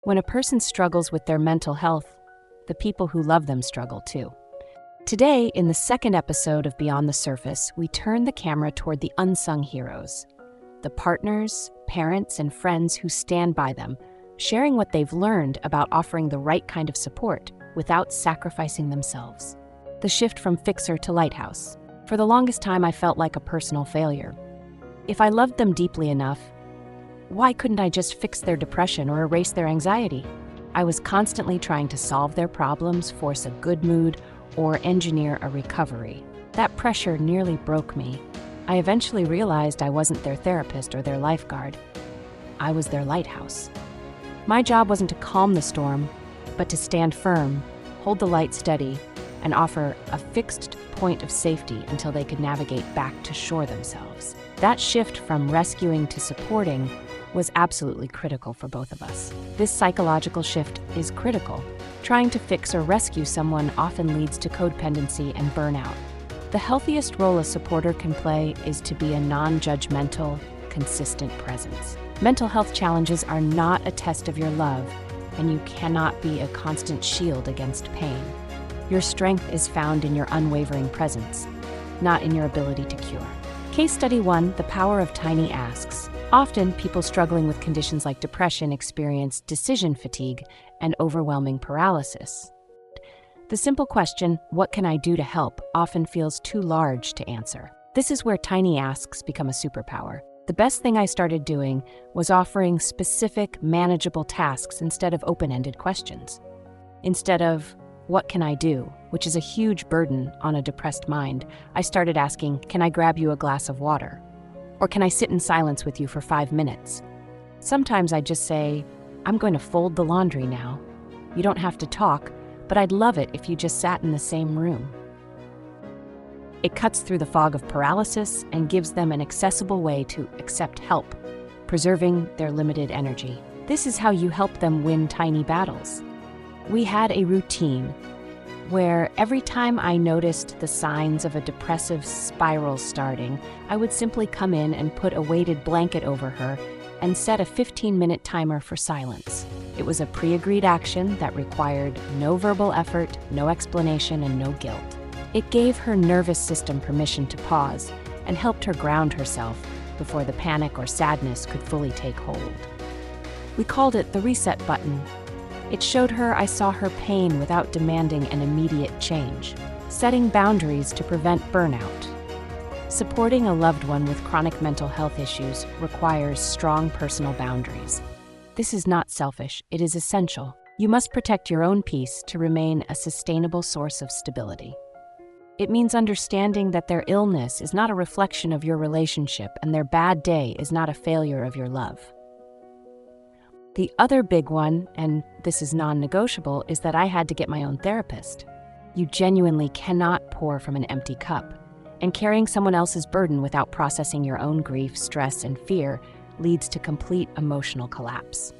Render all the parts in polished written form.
When a person struggles with their mental health, the people who love them struggle too. Today, in the second episode of Beyond the Surface, we turn the camera toward the unsung heroes, the partners, parents, and friends who stand by them, sharing what they've learned about offering the right kind of support without sacrificing themselves. The shift from fixer to lighthouse. For the longest time, I felt like a personal failure. If I loved them deeply enough, why couldn't I just fix their depression or erase their anxiety? I was constantly trying to solve their problems, force a good mood, or engineer a recovery. That pressure nearly broke me. I eventually realized I wasn't their therapist or their lifeguard. I was their lighthouse. My job wasn't to calm the storm, but to stand firm, hold the light steady, and offer a fixed point of safety until they could navigate back to shore themselves. That shift from rescuing to supporting was absolutely critical for both of us. This psychological shift is critical. Trying to fix or rescue someone often leads to codependency and burnout. The healthiest role a supporter can play is to be a non-judgmental, consistent presence. Mental health challenges are not a test of your love, and you cannot be a constant shield against pain. Your strength is found in your unwavering presence, not in your ability to cure. Case Study 1, The Power of Tiny Asks. Often, people struggling with conditions like depression experience decision fatigue and overwhelming paralysis. The simple question, "What can I do to help?" often feels too large to answer. This is where tiny asks become a superpower. The best thing I started doing was offering specific, manageable tasks instead of open-ended questions. Instead of, "What can I do?" which is a huge burden on a depressed mind, I started asking, "Can I grab you a glass of water?" Or "Can I sit in silence with you for 5 minutes?" Sometimes I just say, "I'm going to fold the laundry now. You don't have to talk, but I'd love it if you just sat in the same room." It cuts through the fog of paralysis and gives them an accessible way to accept help, preserving their limited energy. This is how you help them win tiny battles. We had a routine where every time I noticed the signs of a depressive spiral starting, I would simply come in and put a weighted blanket over her and set a 15-minute timer for silence. It was a pre-agreed action that required no verbal effort, no explanation, and no guilt. It gave her nervous system permission to pause and helped her ground herself before the panic or sadness could fully take hold. We called it the reset button. It showed her I saw her pain without demanding an immediate change, setting boundaries to prevent burnout. Supporting a loved one with chronic mental health issues requires strong personal boundaries. This is not selfish, it is essential. You must protect your own peace to remain a sustainable source of stability. It means understanding that their illness is not a reflection of your relationship and their bad day is not a failure of your love. The other big one, and this is non-negotiable, is that I had to get my own therapist. You genuinely cannot pour from an empty cup, and carrying someone else's burden without processing your own grief, stress, and fear leads to complete emotional collapse.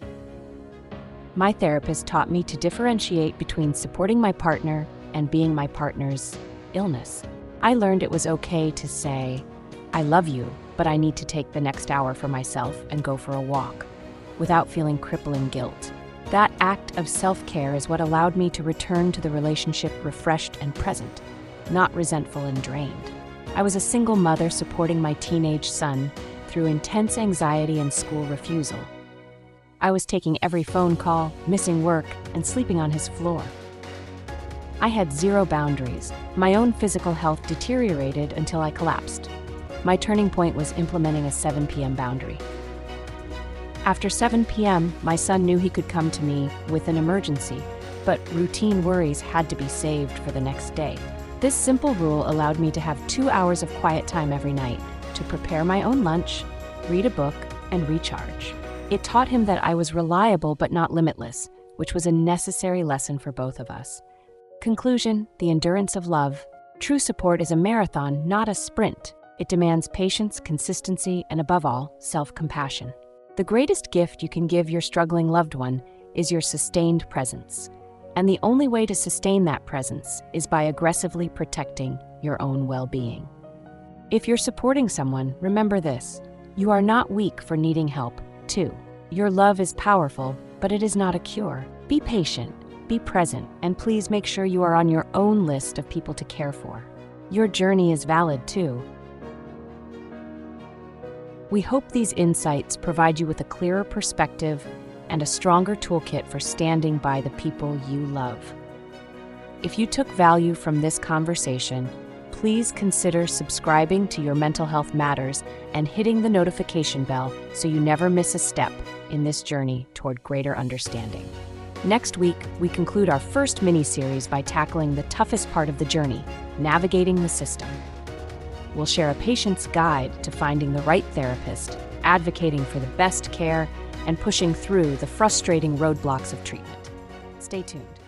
My therapist taught me to differentiate between supporting my partner and being my partner's illness. I learned it was okay to say, "I love you, but I need to take the next hour for myself and go for a walk," without feeling crippling guilt. That act of self-care is what allowed me to return to the relationship refreshed and present, not resentful and drained. I was a single mother supporting my teenage son through intense anxiety and school refusal. I was taking every phone call, missing work, and sleeping on his floor. I had zero boundaries. My own physical health deteriorated until I collapsed. My turning point was implementing a 7 p.m. boundary. After 7 p.m., my son knew he could come to me with an emergency, but routine worries had to be saved for the next day. This simple rule allowed me to have 2 hours of quiet time every night to prepare my own lunch, read a book, and recharge. It taught him that I was reliable but not limitless, which was a necessary lesson for both of us. Conclusion: the endurance of love. True support is a marathon, not a sprint. It demands patience, consistency, and above all, self-compassion. The greatest gift you can give your struggling loved one is your sustained presence. And the only way to sustain that presence is by aggressively protecting your own well-being. If you're supporting someone, remember this: you are not weak for needing help, too. Your love is powerful, but it is not a cure. Be patient, be present, and please make sure you are on your own list of people to care for. Your journey is valid too. We hope these insights provide you with a clearer perspective and a stronger toolkit for standing by the people you love. If you took value from this conversation, please consider subscribing to Your Mental Health Matters and hitting the notification bell so you never miss a step in this journey toward greater understanding. Next week, we conclude our first mini-series by tackling the toughest part of the journey, navigating the system. We'll share a patient's guide to finding the right therapist, advocating for the best care, and pushing through the frustrating roadblocks of treatment. Stay tuned.